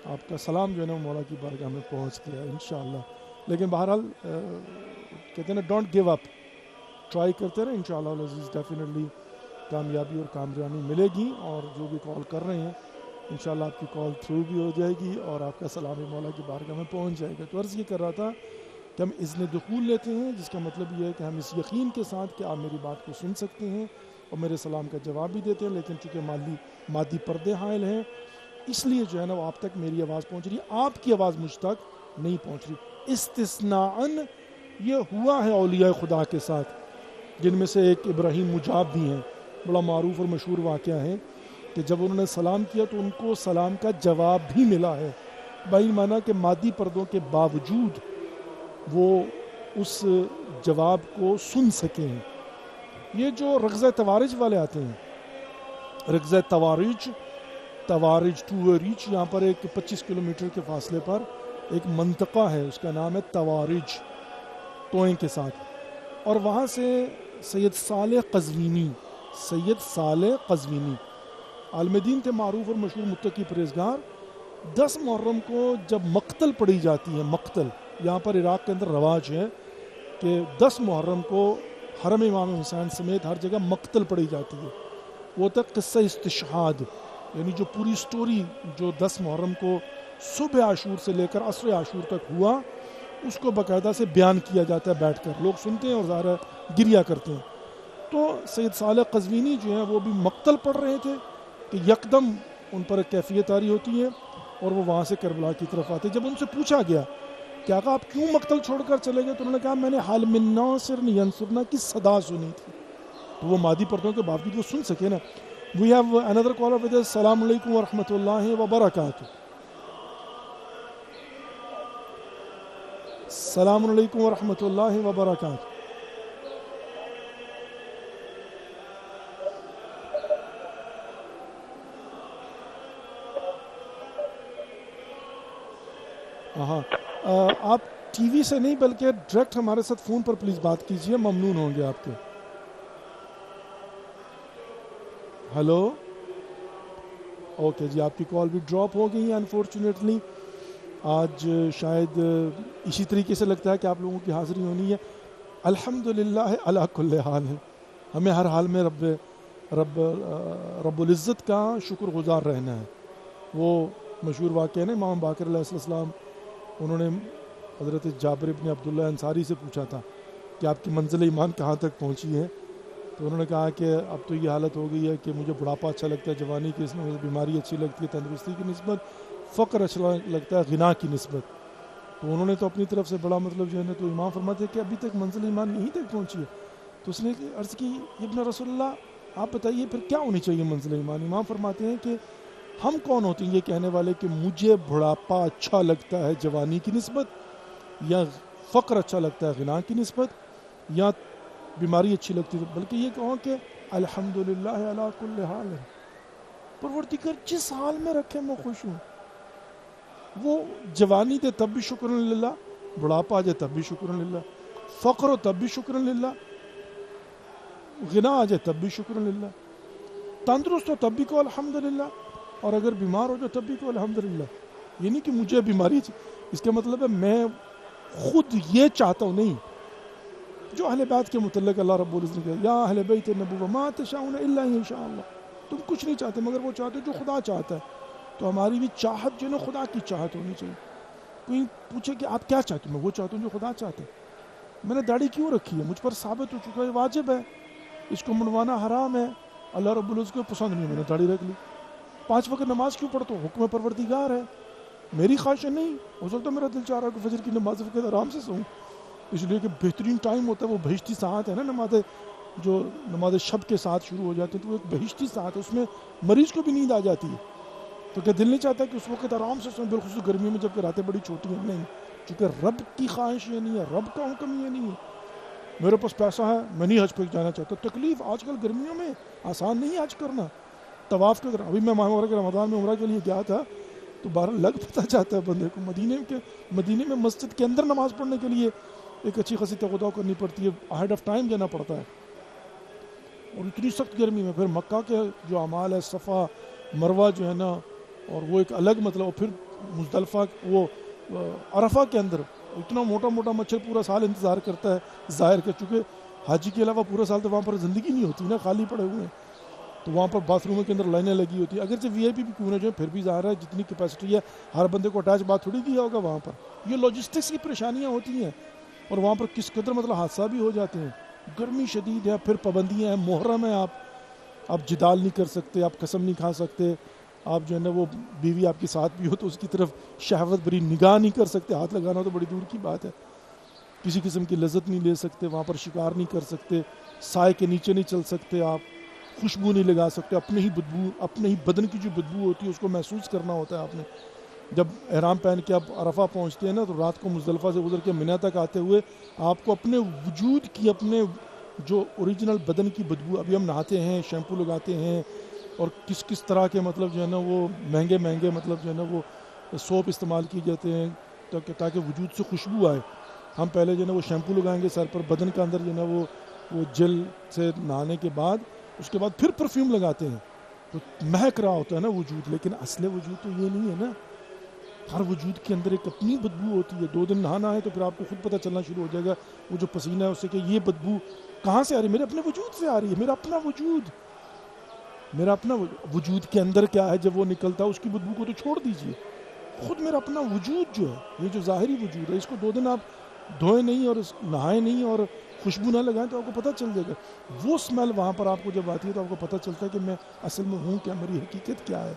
آپ کا سلام جو ہے نا مولا کی بارگاہ میں پہنچ گیا انشاءاللہ. لیکن بہرحال کہتے ہیں نا ڈونٹ گیو اپ, ٹرائی کرتے رہے, انشاءاللہ العزیز ڈیفینیٹلی کامیابی اور کامیابی ملے گی. اور جو بھی کال کر رہے ہیں انشاءاللہ آپ کی کال تھرو بھی ہو جائے گی اور آپ کا سلام مولا کی بارگاہ میں پہنچ جائے گا. تو عرض یہ کر رہا تھا کہ ہم اذن دخول لیتے ہیں, جس کا مطلب یہ ہے کہ ہم اس یقین کے ساتھ کہ آپ میری بات کو سن سکتے ہیں اور میرے سلام کا جواب بھی دیتے ہیں, لیکن چونکہ مادی پردے حائل ہیں اس لیے جو ہے نا وہ آپ تک میری آواز پہنچ رہی ہے, آپ کی آواز مجھ تک نہیں پہنچ رہی. استثناءً یہ ہوا ہے اولیاء خدا کے ساتھ, جن میں سے ایک ابراہیم مجاب بھی ہیں, بڑا معروف اور مشہور واقعہ ہے کہ جب انہوں نے سلام کیا تو ان کو سلام کا جواب بھی ملا ہے. بھائی مانا کہ مادی پردوں کے باوجود وہ اس جواب کو سن سکے ہیں. یہ جو رغزہ توارج والے آتے ہیں رکزہ تواریج ٹو ریچ، یہاں پر ایک 25 کلومیٹر کے فاصلے پر ایک منطقہ ہے، اس کا نام ہے تواریج، ٹوئیں کے ساتھ. اور وہاں سے سید صالح قزوینی عالم دین تھے، معروف اور مشہور متقی پرہیزگار. 10 محرم کو جب مقتل پڑھی جاتی ہے، مقتل یہاں پر عراق کے اندر رواج ہے کہ 10 محرم کو حرم امام حسین سمیت ہر جگہ مقتل پڑھی جاتی ہے. وہ تک قصہ استشہاد، یعنی جو پوری سٹوری جو 10 محرم کو صبح عاشور سے لے کر عصر عاشور تک ہوا، اس کو باقاعدہ سے بیان کیا جاتا ہے بیٹھ کر، لوگ سنتے ہیں اور ظاہر گریہ کرتے ہیں. تو سید صالح قزوینی جو ہیں وہ بھی مقتل پڑھ رہے تھے کہ یکدم ان پر ایک کیفیت آری ہوتی ہے اور وہ وہاں سے کربلا کی طرف آتے. جب ان سے پوچھا گیا کہ آقا آپ کیوں مقتل چھوڑ کر چلے گئے، تو انہوں نے کہا میں نے حال من ناصر ینصرنا کی صدا سنی تھی. تو وہ مادی پردوں کے باوجود وہ سن سکے نا. We have another caller with us. السلام علیکم ورحمۃ اللہ وبرکاتہ. السلام علیکم ورحمۃ اللہ وبرکاتہ. ہاں آپ ٹی وی سے نہیں بلکہ ڈائریکٹ ہمارے ساتھ فون پر پلیز بات کیجئے، ممنون ہوں گے آپ کے. ہلو، اوکے جی، آپ کی کال بھی ڈراپ ہو گئی ہے انفارچونیٹلی. آج شاید اسی طریقے سے لگتا ہے کہ آپ لوگوں کی حاضری ہونی ہے. الحمدللہ علی کل حال ہے، ہمیں ہر حال میں رب العزت کا شکر گزار رہنا ہے. وہ مشہور واقعہ ہے نا، امام باقر علیہ السلام، انہوں نے حضرت جابر ابن عبداللہ انصاری سے پوچھا تھا کہ آپ کی منزل ایمان کہاں تک پہنچی ہے. تو انہوں نے کہا کہ اب تو یہ حالت ہو گئی ہے کہ مجھے بڑھاپا اچھا لگتا ہے جوانی کی نسبت، بیماری اچھی لگتی ہے تندرستی کی نسبت، فقر اچھا لگتا ہے غنا کی نسبت. تو انہوں نے تو اپنی طرف سے بڑا مطلب جو ہے نا، تو امام فرماتے ہیں کہ ابھی تک منزل ایمان یہیں تک پہنچی ہے. تو اس نے عرض کی ابن رسول اللہ آپ بتائیے پھر کیا ہونی چاہیے منزل ایمان. امام فرماتے ہیں کہ ہم کون ہوتے ہیں یہ کہنے والے کہ مجھے بڑھاپا اچھا لگتا ہے جوانی کی نسبت، یا فقر اچھا لگتا ہے غنا کی نسبت، یا بیماری اچھی لگتی ہے، بلکہ یہ کہو کہ الحمدللہ علی کل حال ہے، پروردگار جس حال میں رکھے میں خوش ہوں. وہ جوانی دے تب بھی شکر للہ، بڑھاپا آ جائے تب بھی شکر للہ، فقر ہو تب بھی شکر للہ، غنا آ جائے تب بھی شکر للہ، تندرست ہو تب بھی کو الحمدللہ، اور اگر بیمار ہو جائے تب بھی کو الحمدللہ. یہ نہیں کہ مجھے بیماری، اس کا مطلب ہے میں خود یہ چاہتا ہوں، نہیں. جو اہل بیت کے متعلق اللہ رب العزت نے کہا یا اہل بیت النبوہ ما تشاؤون الا ان شاء اللہ، تم کچھ نہیں چاہتے مگر وہ چاہتے جو خدا چاہتا ہے. تو ہماری بھی چاہت جو ہے نا خدا کی چاہت ہونی چاہیے. کوئی پوچھے کہ آپ کیا چاہتے ہیں، میں وہ چاہتا ہوں جو خدا چاہتے ہیں. میں نے داڑھی کیوں رکھی ہے، مجھ پر ثابت ہو چکا ہے واجب ہے، اس کو منوانا حرام ہے، اللہ رب العزت کو پسند نہیں ہے، میں نے داڑھی رکھ لی. 5 وقت نماز کیوں پڑھتا ہوں، حکم پروردگار ہے، میری خواہش نہیں. ہو سکتا ہے میرا دل چاہ رہا ہے کہ فجر کی نماز کے آرام سے سوؤں، اس لیے کہ بہترین ٹائم ہوتا ہے وہ بہشتی ساعت ہے نا. نماز شب کے ساتھ شروع ہو جاتی ہے تو وہ ایک بہشتی ساعت ہے، اس میں مریض کو بھی نیند آ جاتی ہے. تو کیا دل نہیں چاہتا کہ اس وقت آرام سے سوئیں، بالخصوص گرمیوں میں جب کہ راتیں بڑی چھوٹی ہیں؟ نہیں، چونکہ رب کی خواہش یہ نہیں ہے، رب کا حکم یہ نہیں ہے. میرے پاس پیسہ ہے میں نہیں حج پہ جانا چاہتا. تکلیف آج کل گرمیوں میں آسان نہیں حج کرنا. طواف کے ابھی میں ماہ کے رمضان میں عمرہ کے لیے گیا تھا تو بہر لگ پتہ چاہتا ہے بندے کو مدینے میں مسجد کے اندر نماز پڑھنے کے لیے ایک اچھی خاصی تغذیہ کرنی پڑتی ہے، اہیڈ آف ٹائم جانا پڑتا ہے. اور اتنی سخت گرمی میں پھر مکہ کے جو اعمال ہے، صفا مروہ جو ہے نا، اور وہ ایک الگ مطلب، اور پھر مزدلفہ وہ عرفہ کے اندر اتنا موٹا موٹا مچھر پورا سال انتظار کرتا ہے ظاہر کہ چونکہ حاجی کے علاوہ پورا سال تو وہاں پر زندگی نہیں ہوتی نا، خالی پڑے ہوئے ہیں. تو وہاں پر باتھ روموں کے اندر لائنیں لگی ہوتی ہیں، اگرچہ وی آئی پی بھی کیوں نہ جو ہے پھر بھی ظاہر ہے جتنی کیپیسٹی ہے ہر بندے کو اٹیچ بات تھوڑی کیا ہوگا وہاں پر. یہ لاجسٹکس کی پریشانیاں ہوتی ہیں اور وہاں پر کس قدر مطلب حادثہ بھی ہو جاتے ہیں. گرمی شدید ہے، پھر پابندیاں ہیں، محرم ہے، آپ جدال نہیں کر سکتے، آپ قسم نہیں کھا سکتے، آپ جو ہے نا وہ بیوی آپ کے ساتھ بھی ہو تو اس کی طرف شہوت بری نگاہ نہیں کر سکتے، ہاتھ لگانا تو بڑی دور کی بات ہے، کسی قسم کی لذت نہیں لے سکتے، وہاں پر شکار نہیں کر سکتے، سائے کے نیچے نہیں چل سکتے، آپ خوشبو نہیں لگا سکتے، اپنے ہی بدن کی جو بدبو ہوتی ہے اس کو محسوس کرنا ہوتا ہے. آپ نے جب احرام پہن کے آپ عرفہ پہنچتے ہیں نا تو رات کو مزدلفہ سے گزر کے منی تک آتے ہوئے آپ کو اپنے وجود کی، اپنے جو اوریجنل بدن کی بدبو، ابھی ہم نہاتے ہیں، شیمپو لگاتے ہیں، اور کس کس طرح کے مطلب جو ہے نا وہ مہنگے مہنگے مطلب جو ہے نا وہ سوپ استعمال کیے جاتے ہیں تاکہ وجود سے خوشبو آئے. ہم پہلے جو ہے نا وہ شیمپو لگائیں گے سر پر, بدن کے اندر جو ہے نا وہ جل سے نہانے کے بعد اس کے بعد پھر پرفیوم لگاتے ہیں تو مہک رہا ہوتا ہے نا وجود, لیکن اصل وجود تو یہ نہیں ہے نا. ہر وجود کے اندر ایک اپنی بدبو ہوتی ہے. 2 دن نہانا ہے تو پھر آپ کو خود پتہ چلنا شروع ہو جائے گا وہ جو پسینہ ہے اس سے کہ یہ بدبو کہاں سے آ رہی ہے, میرے اپنے وجود سے آ رہی ہے. میرا اپنا وجود کے اندر کیا ہے, جب وہ نکلتا ہے اس کی بدبو کو تو چھوڑ دیجئے. خود میرا اپنا وجود جو ہے, یہ جو ظاہری وجود ہے, اس کو 2 دن آپ دھوئیں نہیں اور نہائیں نہیں اور خوشبو نہ لگائیں تو آپ کو پتہ چل جائے گا. وہ سمیل وہاں پر آپ کو جب آتی ہے تو آپ کو پتہ چلتا ہے کہ میں اصل میں ہوں کیا, میری حقیقت کیا ہے.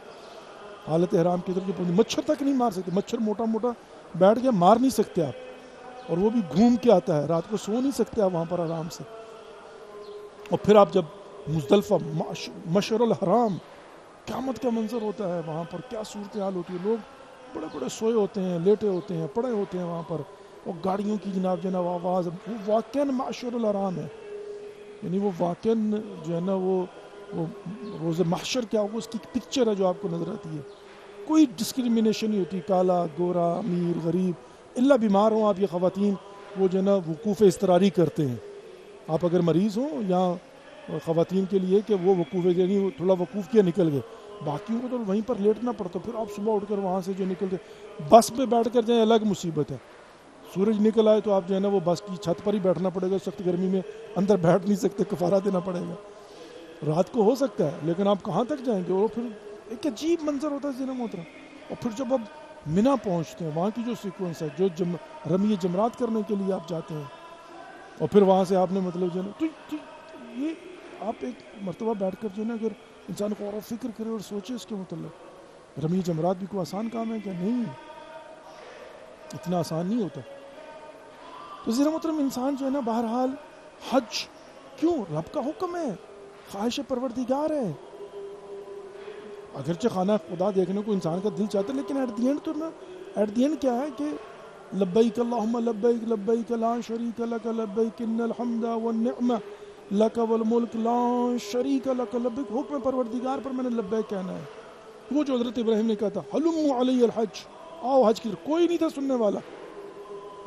حالت احرام کی طرف مچھر تک نہیں مار سکتے. مچھر موٹا موٹا بیٹھ کے مار نہیں سکتے آپ, اور وہ بھی گھوم کے آتا ہے, رات کو سو نہیں سکتے آپ وہاں پر آرام سے. اور پھر آپ جب مزدلفہ مشعر الحرام, قیامت کا منظر ہوتا ہے وہاں پر, کیا صورتحال ہوتی ہے. لوگ بڑے بڑے سوئے ہوتے ہیں, لیٹے ہوتے ہیں, پڑے ہوتے ہیں وہاں پر, اور گاڑیوں کی جناب آواز. وہ واقعاً معشر الحرام ہے, یعنی وہ واقعاً جو ہے نا وہ روز محشر کیا ہوگا اس کی پکچر ہے جو آپ کو نظر آتی ہے. کوئی ڈسکریمنیشن نہیں ہوتی, کالا گورا امیر غریب, الا بیمار ہوں آپ یہ خواتین وہ جو ہے نا وقوف اضطراری کرتے ہیں. آپ اگر مریض ہوں یا خواتین کے لیے کہ وہ وقوف یعنی تھوڑا وقوف کیا نکل گئے, باقیوں کو تو وہیں پر لیٹنا پڑتا. پھر آپ صبح اٹھ کر وہاں سے جو نکل گئے بس پہ بیٹھ کر جائیں الگ مصیبت ہے. سورج نکل آئے تو آپ جو ہے نا وہ بس کی چھت پر ہی بیٹھنا پڑے گا, سخت گرمی میں اندر بیٹھ نہیں سکتے, کفارہ دینا پڑے گا. رات کو ہو سکتا ہے لیکن آپ کہاں تک جائیں گے. اور پھر ایک عجیب منظر ہوتا ہے زینا محترم. اور پھر جب آپ منا پہنچتے ہیں, وہاں کی جو سیکوینس ہے, جو رمی جمرات کرنے کے لیے آپ جاتے ہیں, اور پھر وہاں سے آپ نے مطلب جو ہے نا تو یہ آپ ایک مرتبہ بیٹھ کر جو ہے نا اگر انسان کو اور فکر کرے اور سوچے اس کے متعلق, رمی جمرات بھی کوئی آسان کام ہے کیا؟ نہیں, اتنا آسان نہیں ہوتا. تو زینا محترم انسان جو ہے نا بہرحال حج کیوں رب کا حکم ہے, خواہش پروردگار ہے. اگرچہ خانہ خدا دیکھنے کو انسان کا دل چاہتا ہے, لیکن ایٹ دی اینڈ کیا ہے کہ لبیک اللہم لبیک لبیک لا شریک لک لبیک ان الحمد والنعمہ لک والملک لا شریک لک لبیک. حکم پروردگار پر میں نے لبیک کہنا ہے. وہ جو حضرت ابراہیم نے کہا تھا حلموا علی الحج, آؤ حج کی, کوئی نہیں تھا سننے والا.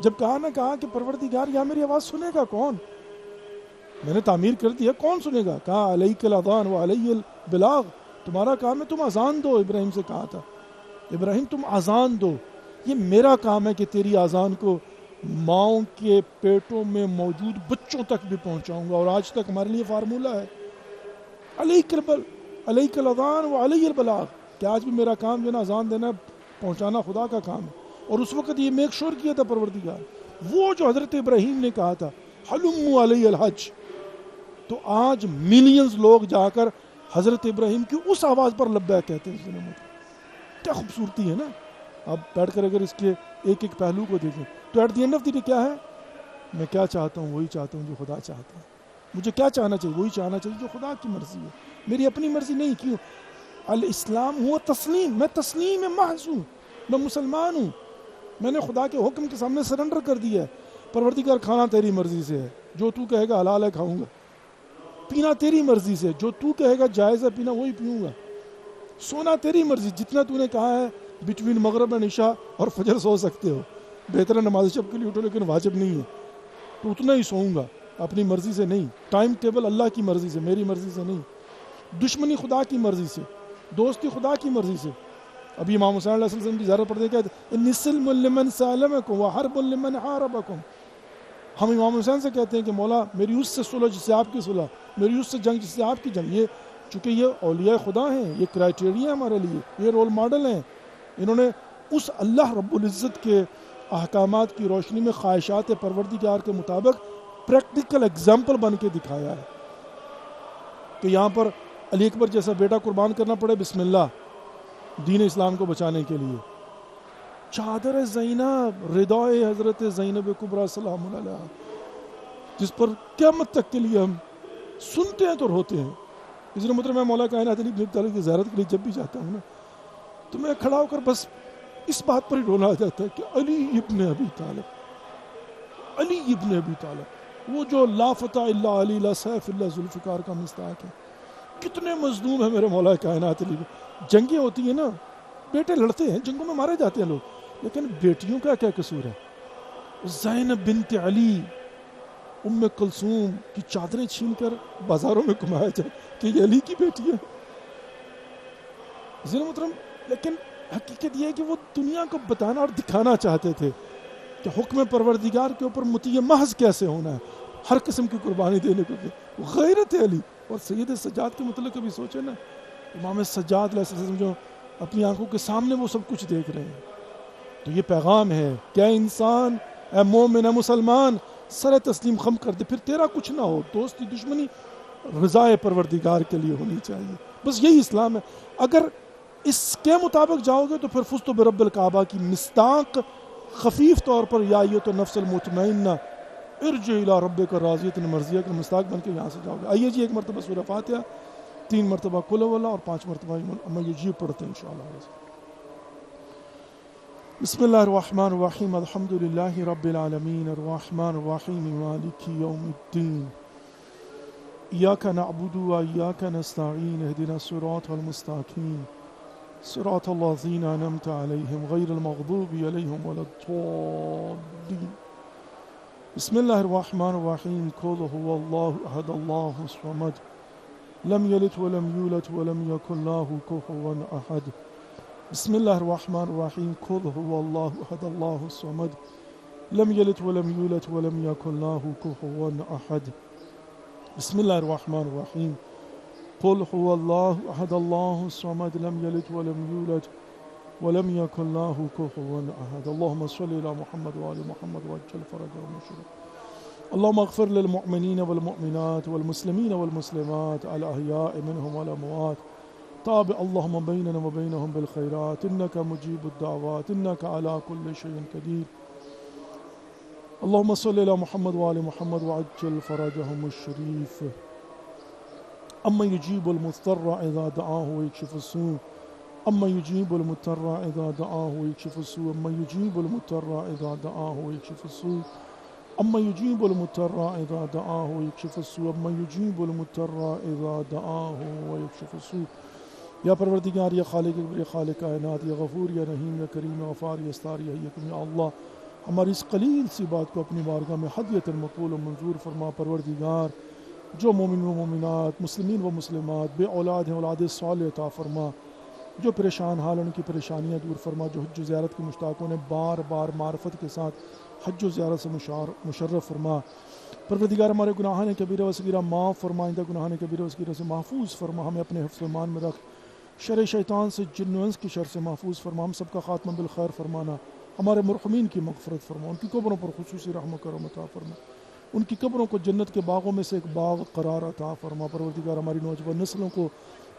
جب کہا کہ پروردگار یا میری آواز سنے گا کون, میں نے تعمیر کر دیا, کون سنے گا؟ کہا علیک الاذان وعلی البلاغ, تمہارا کام ہے تم اذان دو. ابراہیم سے کہا تھا ابراہیم تم اذان دو, یہ میرا کام ہے کہ تیری اذان کو ماؤں کے پیٹوں میں موجود بچوں تک بھی پہنچاؤں گا. اور آج تک ہمارے لیے فارمولہ ہے علیک الاذان وعلی البلاغ, کہ آج بھی میرا کام جو ہے نا اذان دینا, پہنچانا خدا کا کام ہے. اور اس وقت یہ میک شور کیا تھا پروردگار, وہ جو حضرت ابراہیم نے کہا تھا حلموا علی الحج, تو آج ملینز لوگ جا کر حضرت ابراہیم کی اس آواز پر لبیک کہتے ہیں. کیا خوبصورتی ہے نا. آپ بیٹھ کر اگر اس کے ایک ایک پہلو کو دیکھیں تو at the end of the day کیا ہے, میں کیا چاہتا ہوں وہی چاہتا ہوں جو خدا چاہتا ہے. مجھے کیا چاہنا چاہیے, وہی چاہنا چاہیے جو خدا کی مرضی ہے, میری اپنی مرضی نہیں. کیوں؟ الاسلام ہوا تسلیم, میں تسلیم محض ہوں, میں مسلمان ہوں, میں نے خدا کے حکم کے سامنے سرنڈر کر دیا ہے. پروردگار کھانا تیری مرضی سے ہے, جو تو کہے گا حلال ہے کھاؤں گا. پینا تیری مرضی سے, جو تو کہے گا جائز ہے پینا وہی پیوں گا. سونا تیری مرضی, جتنا تو نے کہا ہے بٹوین مغرب اینڈ عشاء اور فجر سو سکتے ہو, بہتر ہے نماز شب کے لیے اٹھو لیکن واجب نہیں ہے, تو اتنا ہی سوؤں گا, اپنی مرضی سے نہیں. ٹائم ٹیبل اللہ کی مرضی سے, میری مرضی سے نہیں. دشمنی خدا کی مرضی سے, دوستی خدا کی مرضی سے. ابھی امام حسین علیہ السلام کی زیارت پڑھتے ہیں کہ السلم لمن سالمکم وحرب لمن حاربکم. ہم امام حسین سے کہتے ہیں کہ مولا میری اس سے صلح جس سے آپ کی صلح, میری اس سے جنگ جس سے آپ کی جنگ. یہ چونکہ یہ اولیاء خدا ہیں, یہ کرائٹیریا ہمارے لیے, یہ رول ماڈل ہیں. انہوں نے اس اللہ رب العزت کے احکامات کی روشنی میں خواہشات پروردگار کے مطابق پریکٹیکل ایگزامپل بن کے دکھایا ہے کہ یہاں پر علی اکبر جیسا بیٹا قربان کرنا پڑے بسم اللہ, دین اسلام کو بچانے کے لیے. چادر زینب, ردائے حضرت زینب کبریٰ سلام علیہا, جس پر قیامت تک کے لیے ہم سنتے ہیں تو روتے ہیں. اس لیے مطلب میں مولا کائنات علی ابن ابی طالب کی زیارت کے لیے جب بھی جاتا ہوں نا تو میں کھڑا ہو کر بس اس بات پر ہی رونا آ جاتا ہے کہ علی ابن ابی طالب, علی ابن ابی طالب, وہ جو لا فتح الا علی لا سیف الا ذوالفقار کا مصداق ہے. کتنے مظلوم ہیں میرے مولا کائنات علی. جنگیں ہوتی ہیں نا، بیٹے لڑتے ہیں، جنگوں میں مارے جاتے ہیں لوگ، لیکن بیٹیوں کا کیا قصور ہے؟ زینب بنت علی، ام کلثوم کی چادریں چھین کر بازاروں میں گھمایا جائے کہ یہ علی کی بیٹی ہے. ذرا محترم، لیکن حقیقت یہ ہے کہ وہ دنیا کو بتانا اور دکھانا چاہتے تھے کہ حکم پروردگار کے اوپر مطیع محض کیسے ہونا ہے، ہر قسم کی قربانی دینے کو. غیرت علی. اور سید سجاد کے متعلق کبھی سوچے نا، امام سجاد علیہ السلام جو اپنی آنکھوں کے سامنے وہ سب کچھ دیکھ رہے ہیں. تو یہ پیغام ہے کہ اے انسان، اے مومن، اے مسلمان، سر تسلیم خم کر دے، پھر تیرا کچھ نہ ہو، دوستی دشمنی رضائے پروردگار کے لیے ہونی چاہیے. بس یہی اسلام ہے. اگر اس کے مطابق جاؤ گے تو پھر فزت برب الکعبہ کی مصداق خفیف طور پر یا ایھا النفس المطمئنہ ارجع الی ربک راضیۃ مرضیہ کا مصداق بن کے یہاں سے جاؤ گے. آئیے جی، ایک مرتبہ سورہ فاتحہ، 3 مرتبہ قل هو اللہ اور 5 مرتبہ اما یجیب پڑھتے ہیں انشاءاللہ. بسم اللہ الرحمن الرحیم، الحمد للہ رب العالمین، الرحمن الرحیم، مالک یوم الدین، ایاک نعبد و ایاک نستعین، اہدنا الصراط المستقیم، صراط الذین انعمت علیہم غیر المغضوب علیہم ولا الضالین. بسم اللہ الرحمن الرحیم، قل هو اللہ احد اللہ الصمد لم یلد ولم یولد ولم یکن له کفوا احد. بسم اللہ الرحمن الرحیم، قل هو اللہ احد اللہ الصمد لم یلد ولم یولد ولم یکن له کفوا احد. بسم اللہ الرحمن الرحیم، قل هو اللہ احد اللہ الصمد لم یلد ولم یولد ولم یکن له کفوا احد. اللهم صل علی محمد وآل محمد وعجل فرجهم وشرف. اللهم اغفر للمؤمنین والمؤمنات والمسلمین والمسلمات الاحیاء منهم والاموات. تابع اللهم بیننا وبینهم بالخیرات انك مجیب الدعوات انك على كل شيء قدیر. اللهم صل علی محمد وآل محمد وعجل فرجهم الشریف. اما یجیب المضطر اذا دعاه ویکشف السوء، اما یجیب المضطر اذا دعاه ویکشف السوء، اما یجیب المضطر اذا دعاه ویکشف السوء، اما یجیب المضطر اذا دعاه ویکشف السوء، اما یجیب المضطر اذا دعاه ویکشف السوء. یا پروردگار، یا خالق یا خالق کائنات، یا غفور یا رحیم یا کریم یا غفار یا ستار یا حکیم، یا اللہ ہماری اس قلیل سی بات کو اپنی بارگاہ میں ہدیۃ مقبول و منظور فرما. پروردگار، جو مومن و مومنات، مسلمین و مسلمات بے اولاد ہیں، اولاد صالح عطا فرما. جو پریشان حال ان کی پریشانیاں دور فرما. جو حج و زیارت کے مشتاقوں نے بار بار معرفت کے ساتھ حج و زیارت سے مشرف فرما. پروردگار، ہمارے گناہان کبیرہ و صغیرہ معاف فرما، آئندہ گناہان کبیرہ و صغیرہ سے محفوظ فرما. ہمیں اپنے حفظ و ایمان میں رکھ، شر شیطان سے، جن و انس کی شر سے محفوظ فرما. ہم سب کا خاتمہ بالخیر فرمانا. ہمارے مرحومین کی مغفرت فرما، ان کی قبروں پر خصوصی رحم و کرم عطا فرما. ان کی قبروں کو جنت کے باغوں میں سے ایک باغ قرار عطا فرما. پروردگار، ہماری نوجوان نسلوں کو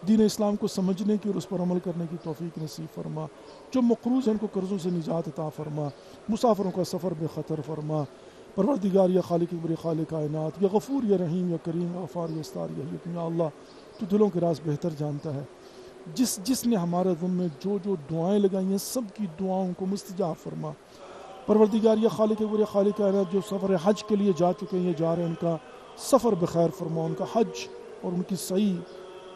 دین اسلام کو سمجھنے کی اور اس پر عمل کرنے کی توفیق نصیب فرما. جو مقروض ہیں ان کو قرضوں سے نجات عطا فرما. مسافروں کا سفر بے خطر فرما. پروردگار، یا خالق بر خالق کائنات، یا غفور یا رحیم یا کریم یا غفار یا ستار یا حکیم، یا اللہ تو دلوں کے راز بہتر جانتا ہے. جس نے ہمارے ذمہ میں جو دعائیں لگائی ہیں سب کی دعاؤں کو مستجاب فرما. پروردگار، یا خالق بر خالق کائنات، جو سفر حج کے لیے جا چکے ہیں، جا رہے ہیں، ان کا سفر بخیر فرما. ان کا حج اور ان کی سعی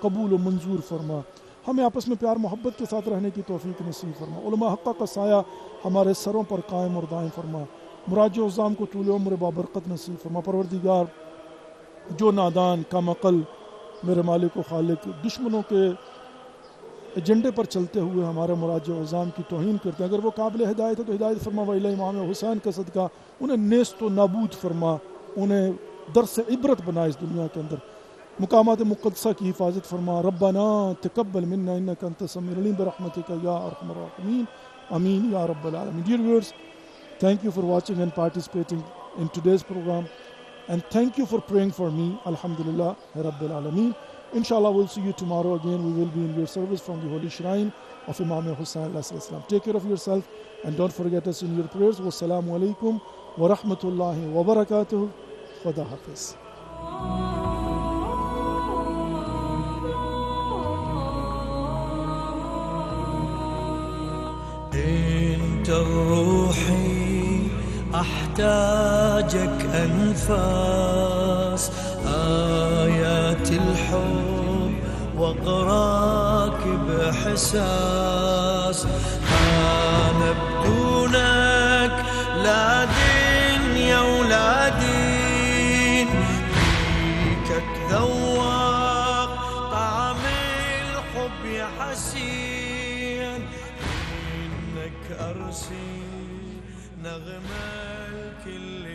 قبول و منظور فرما. ہمیں آپس میں پیار محبت کے ساتھ رہنے کی توفیق نصیب فرما. علماء حقہ کا سایہ ہمارے سروں پر قائم اور دائم فرما. مراجع عظام کو طول عمر بابرکت نصیب فرما. پروردگار، جو نادان کم عقل میرے مالک و خالق دشمنوں کے ایجنڈے پر چلتے ہوئے ہمارے مراجع عظام کی توہین کرتے ہیں، اگر وہ قابل ہدایت ہے تو ہدایت فرما. وإلی امام حسین کا صدقہ انہیں نیست و نابود فرما. انہیں درس عبرت بنا اس دنیا کے اندر. مقامات مقدسہ کی حفاظت فرما. ربنا تقبل منا انک انت السمیع العلیم برحمتک یا ارحم الراحمین. آمین یا رب العالمین. Dear viewers, thank you for watching and participating in today's program, and thank you for praying for me. Alhamdulillah Rabbil Alameen. Inshallah, we'll see you tomorrow again. We will be in your service from the holy shrine of Imam Hussain alayhi salam. Take care of yourself and don't forget us in your prayers. Wassalamu alaikum wa rahmatullahi wa barakatuh. Khuda Hafiz. انت روحي احتاجك انفاس آيات الحب واقراك بحساس. انا بدونك لا دنيا ولا دين، بيك اتذوق طعم الحب يا حسين، انك ارسي نغمة لكل